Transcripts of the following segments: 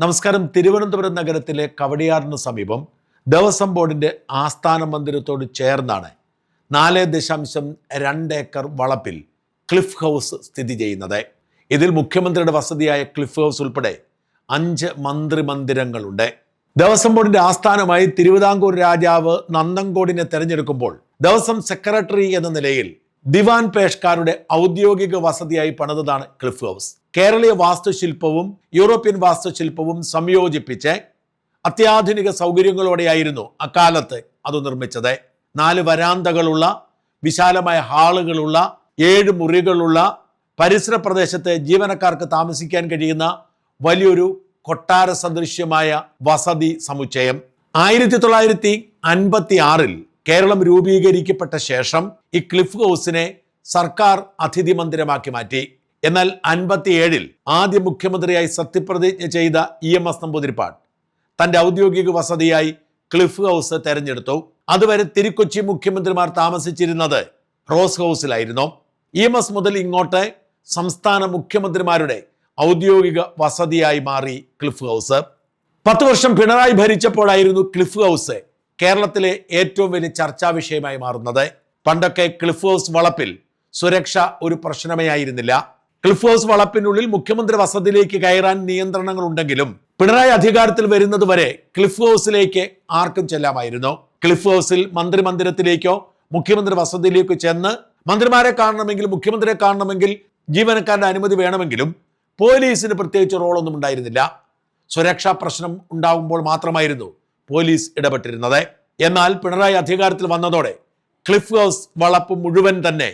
നമസ്കാരം. തിരുവനന്തപുരം നഗരത്തിലെ കവടിയാറിന് സമീപം ദേവസ്വം ബോർഡിന്റെ ആസ്ഥാന മന്ദിരത്തോട് ചേർന്നാണ് 4.2 ഏക്കർ വളപ്പിൽ ക്ലിഫ് ഹൗസ് സ്ഥിതി ചെയ്യുന്നത്. ഇതിൽ മുഖ്യമന്ത്രിയുടെ വസതിയായ ക്ലിഫ് ഹൗസ് ഉൾപ്പെടെ 5 മന്ത്രിമന്ദിരങ്ങളുണ്ട്. ദേവസ്വം ബോർഡിന്റെ ആസ്ഥാനമായി തിരുവിതാംകൂർ രാജാവ് നന്ദൻകോടിനെ തെരഞ്ഞെടുക്കുമ്പോൾ ദേവസ്വം സെക്രട്ടറി എന്ന നിലയിൽ ദിവാൻ പേഷ്കാരുടെ ഔദ്യോഗിക വസതിയായി പണിതതാണ് ക്ലിഫ് ഹൗസ്. കേരളീയ വാസ്തുശില്പവും യൂറോപ്യൻ വാസ്തുശില്പവും സംയോജിപ്പിച്ച് അത്യാധുനിക സൗകര്യങ്ങളോടെയായിരുന്നു അക്കാലത്ത് അത് നിർമ്മിച്ചത്. 4 വരാന്തകളുള്ള വിശാലമായ ഹാളുകളുള്ള 7 മുറികളുള്ള പരിസര പ്രദേശത്ത് ജീവനക്കാർക്ക് താമസിക്കാൻ കഴിയുന്ന വലിയൊരു കൊട്ടാര സദൃശ്യമായ വസതി സമുച്ചയം. 1956 കേരളം രൂപീകരിക്കപ്പെട്ട ശേഷം ഈ ക്ലിഫ് ഹൗസിനെ സർക്കാർ അതിഥി മന്ദിരമാക്കി മാറ്റി. എന്നാൽ 57 ആദ്യ മുഖ്യമന്ത്രിയായി സത്യപ്രതിജ്ഞ ചെയ്ത EMS നമ്പൂതിരിപ്പാട് തന്റെ ഔദ്യോഗിക വസതിയായി ക്ലിഫ് ഹൗസ് തെരഞ്ഞെടുത്തു. അതുവരെ തിരുക്കൊച്ചി മുഖ്യമന്ത്രിമാർ താമസിച്ചിരുന്നത് റോസ് ഹൗസിലായിരുന്നു. EMS മുതൽ ഇങ്ങോട്ട് സംസ്ഥാന മുഖ്യമന്ത്രിമാരുടെ ഔദ്യോഗിക വസതിയായി മാറി ക്ലിഫ് ഹൗസ്. 10 വർഷം പിണറായി ഭരിച്ചപ്പോഴായിരുന്നു ക്ലിഫ് ഹൗസ് കേരളത്തിലെ ഏറ്റവും വലിയ ചർച്ചാ വിഷയമായി മാറുന്നത്. പണ്ടൊക്കെ ക്ലിഫ് ഹൗസ് വളപ്പിൽ സുരക്ഷ ഒരു പ്രശ്നമേ ആയിരുന്നില്ല. ക്ലിഫ് ഹൗസ് വളപ്പിനുള്ളിൽ മുഖ്യമന്ത്രി വസതിയിലേക്ക് കയറാൻ നിയന്ത്രണങ്ങൾ ഉണ്ടെങ്കിലും പിണറായി അധികാരത്തിൽ വരുന്നത് വരെ ക്ലിഫ് ഹൗസിലേക്ക് ആർക്കും ചെല്ലാമായിരുന്നു. ക്ലിഫ് ഹൗസിൽ മന്ത്രിമന്ദിരത്തിലേക്കോ മുഖ്യമന്ത്രി വസതിയിലേക്കോ ചെന്ന് മന്ത്രിമാരെ കാണണമെങ്കിൽ, മുഖ്യമന്ത്രിയെ കാണണമെങ്കിൽ ജീവനക്കാരുടെ അനുമതി വേണമെങ്കിലും പോലീസിന് പ്രത്യേകിച്ച് റോളൊന്നും ഉണ്ടായിരുന്നില്ല. സുരക്ഷാ പ്രശ്നം ഉണ്ടാകുമ്പോൾ മാത്രമായിരുന്നു പോലീസ് ഇടപെട്ടിരുന്നത്. എന്നാൽ പിണറായി അധികാരത്തിൽ വന്നതോടെ ക്ലിഫ് ഹൗസ് വളപ്പ് മുഴുവൻ തന്നെ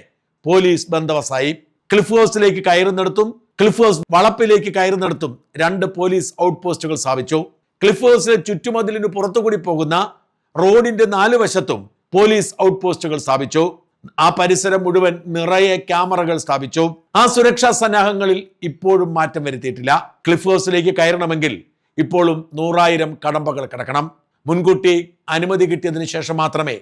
പോലീസ് ബന്ദോബസ്തായി. ക്ലിഫ് ഹൗസിലേക്ക് കയറുന്നിടത്തും ക്ലിഫ് ഹൗസ് വളപ്പിലേക്ക് കയറുന്നിടത്തും 2 പോലീസ് ഔട്ട് പോസ്റ്റുകൾ സ്ഥാപിച്ചു. ക്ലിഫ് ഹൗസിലെ ചുറ്റുമതിലിന് പുറത്തുകൂടി പോകുന്ന റോഡിന്റെ 4 വശത്തും പോലീസ് ഔട്ട് പോസ്റ്റുകൾ സ്ഥാപിച്ചു. ആ പരിസരം മുഴുവൻ നിറയെ ക്യാമറകൾ സ്ഥാപിച്ചു. ആ സുരക്ഷാ സന്നാഹങ്ങളിൽ ഇപ്പോഴും മാറ്റം വരുത്തിയിട്ടില്ല. ക്ലിഫ് ഹൗസിലേക്ക് കയറണമെങ്കിൽ ഇപ്പോഴും 100,000 കടമ്പകൾ കിടക്കണം. മുൻകൂട്ടി അനുമതി കിട്ടിയതിന് ശേഷം മാത്രമേ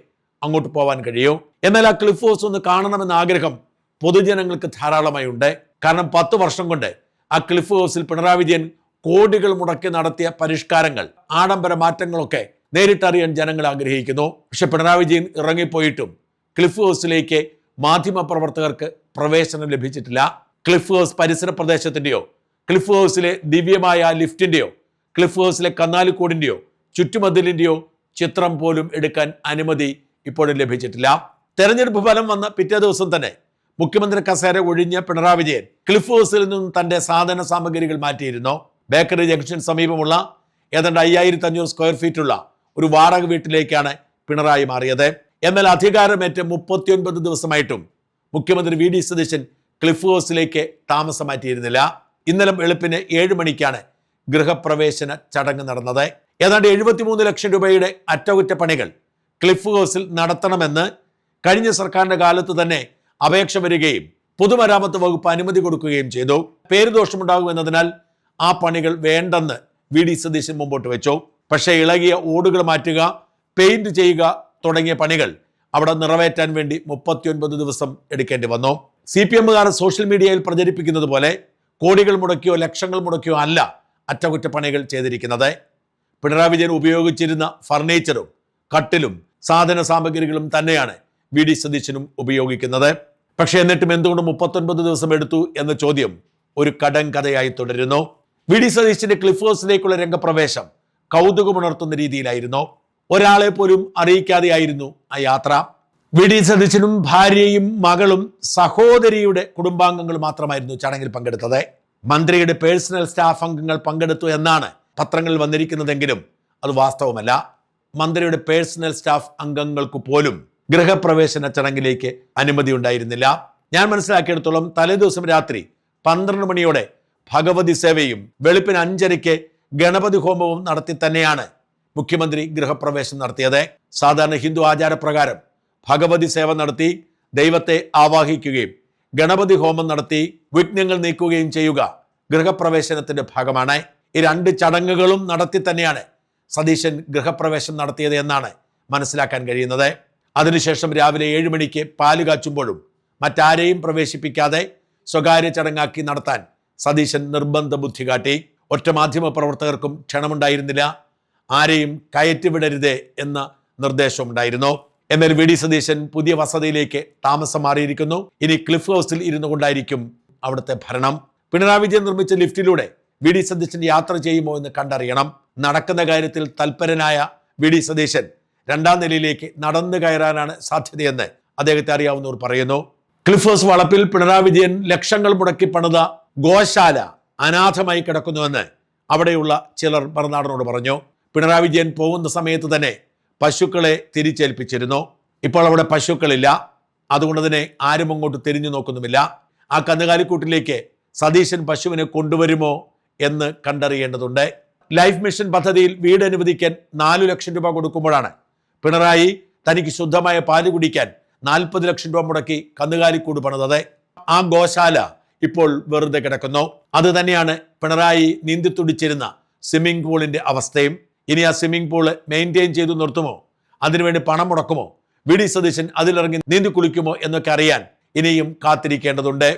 അങ്ങോട്ട് പോകാൻ കഴിയൂ. എന്നാൽ ആ ക്ലിഫ് ഹൗസ് ഒന്ന് കാണണമെന്ന ആഗ്രഹം പൊതുജനങ്ങൾക്ക് ധാരാളമായി ഉണ്ട്. കാരണം 10 വർഷം കൊണ്ട് ആ ക്ലിഫ് ഹൗസിൽ പിണറായി വിജയൻ കോടികൾ മുടക്കി നടത്തിയ പരിഷ്കാരങ്ങൾ, ആഡംബര മാറ്റങ്ങളൊക്കെ നേരിട്ടറിയാൻ ജനങ്ങൾ ആഗ്രഹിക്കുന്നു. പക്ഷെ പിണറായി വിജയൻ ഇറങ്ങിപ്പോയിട്ടും ക്ലിഫ് ഹൗസിലേക്ക് മാധ്യമപ്രവർത്തകർക്ക് പ്രവേശനം ലഭിച്ചിട്ടില്ല. ക്ലിഫ് ഹൗസ് പരിസര പ്രദേശത്തിന്റെയോ ക്ലിഫ് ഹൗസിലെ ദിവ്യമായ ലിഫ്റ്റിന്റെയോ ക്ലിഫ് ഹൗസിലെ കന്നാലിക്കൂടിന്റെയോ ചുറ്റുമതിലിന്റെയോ ചിത്രം പോലും എടുക്കാൻ അനുമതി ഇപ്പോഴും ലഭിച്ചിട്ടില്ല. തെരഞ്ഞെടുപ്പ് ഫലം വന്ന പിറ്റേ ദിവസം തന്നെ മുഖ്യമന്ത്രി കസേര ഒഴിഞ്ഞ പിണറായി വിജയൻ ക്ലിഫ് ഹൗസിൽ നിന്നും തന്റെ സാധന സാമഗ്രികൾ മാറ്റിയിരുന്നു. ബേക്കറി ജംഗ്ഷൻ സമീപമുള്ള ഏതാണ്ട് 5500 സ്ക്വയർ ഫീറ്റുള്ള ഒരു വാടക വീട്ടിലേക്കാണ് പിണറായി മാറിയത്. എന്നാൽ അധികാരമേറ്റ് 39 ദിവസമായിട്ടും മുഖ്യമന്ത്രി VD സതീശൻ ക്ലിഫ് ഹൗസിലേക്ക് താമസം മാറ്റിയിരുന്നില്ല. ഇന്നലെ വെളുപ്പിന് 7 മണിക്കാണ് ഗൃഹപ്രവേശന ചടങ്ങ് നടന്നത്. ഏതാണ്ട് 73 ലക്ഷം രൂപയുടെ അറ്റകുറ്റപ്പണികൾ ക്ലിഫ് ഹൗസിൽ നടത്തണമെന്ന് കഴിഞ്ഞ സർക്കാരിന്റെ കാലത്ത് തന്നെ അപേക്ഷ വരികയും പൊതുമരാമത്ത് വകുപ്പ് അനുമതി കൊടുക്കുകയും ചെയ്തു. പേരുദോഷമുണ്ടാകുമെന്നതിനാൽ ആ പണികൾ വേണ്ടെന്ന് VD സതീശൻ മുമ്പോട്ട് വെച്ചു. പക്ഷേ ഇളകിയ ഓടുകൾ മാറ്റുക, പെയിന്റ് ചെയ്യുക തുടങ്ങിയ പണികൾ അവിടെ നിറവേറ്റാൻ വേണ്ടി 39 ദിവസം എടുക്കേണ്ടി വന്നു. CPM-കാർ സോഷ്യൽ മീഡിയയിൽ പ്രചരിപ്പിക്കുന്നത് പോലെ കോടികൾ മുടക്കിയോ ലക്ഷങ്ങൾ മുടക്കിയോ അല്ല അറ്റകുറ്റപ്പണികൾ ചെയ്തിരിക്കുന്നത്. പിണറായി വിജയൻ ഉപയോഗിച്ചിരുന്ന ഫർണിച്ചറും കട്ടിലും സാധന സാമഗ്രികളും തന്നെയാണ് VD സതീശനും ഉപയോഗിക്കുന്നത്. പക്ഷെ എന്നിട്ടും എന്തുകൊണ്ട് 39 ദിവസം എടുത്തു എന്ന ചോദ്യം ഒരു കടങ്കഥയായി തുടരുന്നു. VD സതീശന്റെ ക്ലിഫ് ഹൗസിലേക്കുള്ള രംഗപ്രവേശം കൗതുകമുണർത്തുന്ന രീതിയിലായിരുന്നു. ഒരാളെ പോലും അറിയിക്കാതെയായിരുന്നു ആ യാത്ര. VD സതീശനും ഭാര്യയും മകളും സഹോദരിയുടെ കുടുംബാംഗങ്ങളും മാത്രമായിരുന്നു ചടങ്ങിൽ പങ്കെടുത്തത്. മന്ത്രിയുടെ പേഴ്സണൽ സ്റ്റാഫ് അംഗങ്ങൾ പങ്കെടുത്തു എന്നാണ് പത്രങ്ങളിൽ വന്നിരിക്കുന്നതെങ്കിലും അത് വാസ്തവമല്ല. മന്ത്രിയുടെ പേഴ്സണൽ സ്റ്റാഫ് അംഗങ്ങൾക്ക് പോലും ഗൃഹപ്രവേശന ചടങ്ങിലേക്ക് അനുമതി ഉണ്ടായിരുന്നില്ല. ഞാൻ മനസ്സിലാക്കിയെടുത്തോളം തലേദിവസം രാത്രി 12 മണിയോടെ ഭഗവതി സേവയും വെളുപ്പിന് 5:30 ഗണപതി ഹോമവും നടത്തി തന്നെയാണ് മുഖ്യമന്ത്രി ഗൃഹപ്രവേശനം നടത്തിയത്. സാധാരണ ഹിന്ദു ആചാരപ്രകാരം ഭഗവതി സേവ നടത്തി ദൈവത്തെ ആവാഹിക്കുകയും ഗണപതി ഹോമം നടത്തി വിഘ്നങ്ങൾ നീക്കുകയും ചെയ്യുക ഗൃഹപ്രവേശനത്തിന്റെ ഭാഗമാണ്. ഈ 2 ചടങ്ങുകളും നടത്തി തന്നെയാണ് സതീശൻ ഗൃഹപ്രവേശനം നടത്തിയത് എന്നാണ് മനസ്സിലാക്കാൻ കഴിയുന്നത്. അതിനുശേഷം രാവിലെ 7 മണിക്ക് പാല് കാച്ചുമ്പോഴും മറ്റാരെയും പ്രവേശിപ്പിക്കാതെ സ്വകാര്യ ചടങ്ങാക്കി നടത്താൻ സതീശൻ നിർബന്ധ ബുദ്ധി കാട്ടി. ഒറ്റ മാധ്യമ പ്രവർത്തകർക്കും ക്ഷണമുണ്ടായിരുന്നില്ല. ആരെയും കയറ്റിവിടരുതേ എന്ന നിർദ്ദേശമുണ്ടായിരുന്നു. എന്നാൽ വി ഡി സതീശൻ പുതിയ വസതിയിലേക്ക് താമസം മാറിയിരിക്കുന്നു. ഇനി ക്ലിഫ് ഹൗസിൽ ഇരുന്നു കൊണ്ടായിരിക്കും അവിടുത്തെ ഭരണം. പിണറായി വിജയൻ നിർമ്മിച്ച ലിഫ്റ്റിലൂടെ വി ഡി സതീശൻ യാത്ര ചെയ്യുമോ എന്ന് കണ്ടറിയണം. നടക്കുന്ന കാര്യത്തിൽ തൽപരനായ വി ഡി സതീശൻ 2ാം നിലയിലേക്ക് നടന്നു കയറാനാണ് സാധ്യതയെന്ന് അദ്ദേഹത്തെ അറിയാവുന്നവർ പറയുന്നു. ക്ലിഫ് ഹൗസ് വളപ്പിൽ പിണറായി വിജയൻ ലക്ഷങ്ങൾ മുടക്കി പണിത ഗോശാല അനാഥമായി കിടക്കുന്നുവെന്ന് അവിടെയുള്ള ചിലർ മറുനാടനോട് പറഞ്ഞു. പിണറായി വിജയൻ പോകുന്ന സമയത്ത് തന്നെ പശുക്കളെ തിരിച്ചേൽപ്പിച്ചിരുന്നു. ഇപ്പോൾ അവിടെ പശുക്കളില്ല. അതുകൊണ്ട് തന്നെ ആരും അങ്ങോട്ട് തിരിഞ്ഞു നോക്കുന്നുമില്ല. ആ കന്നുകാലിക്കൂട്ടിലേക്ക് സതീശൻ പശുവിനെ കൊണ്ടുവരുമോ എന്ന് കണ്ടറിയേണ്ടതുണ്ട്. ലൈഫ് മിഷൻ പദ്ധതിയിൽ വീട് അനുവദിക്കാൻ 4 ലക്ഷം രൂപ കൊടുക്കുമ്പോഴാണ് പിണറായി തനിക്ക് ശുദ്ധമായ പാല് കുടിക്കാൻ 40 ലക്ഷം രൂപ മുടക്കി കന്നുകാലിക്കൂട് പണിതത്. ആ ഗോശാല ഇപ്പോൾ വെറുതെ കിടക്കുന്നു. അത് തന്നെയാണ് പിണറായി നീന്തിത്തുടിച്ചിരുന്ന സ്വിമ്മിംഗ് പൂളിന്റെ അവസ്ഥയും. ഇനി ആ സ്വിമ്മിംഗ് പൂള് മെയിൻറ്റെയിൻ ചെയ്തു നിർത്തുമോ, അതിനുവേണ്ടി പണം മുടക്കുമോ, വി ഡി സതീശൻ അതിലിറങ്ങി നീന്തി കുളിക്കുമോ എന്നൊക്കെ അറിയാൻ ഇനിയും കാത്തിരിക്കേണ്ടതുണ്ട്.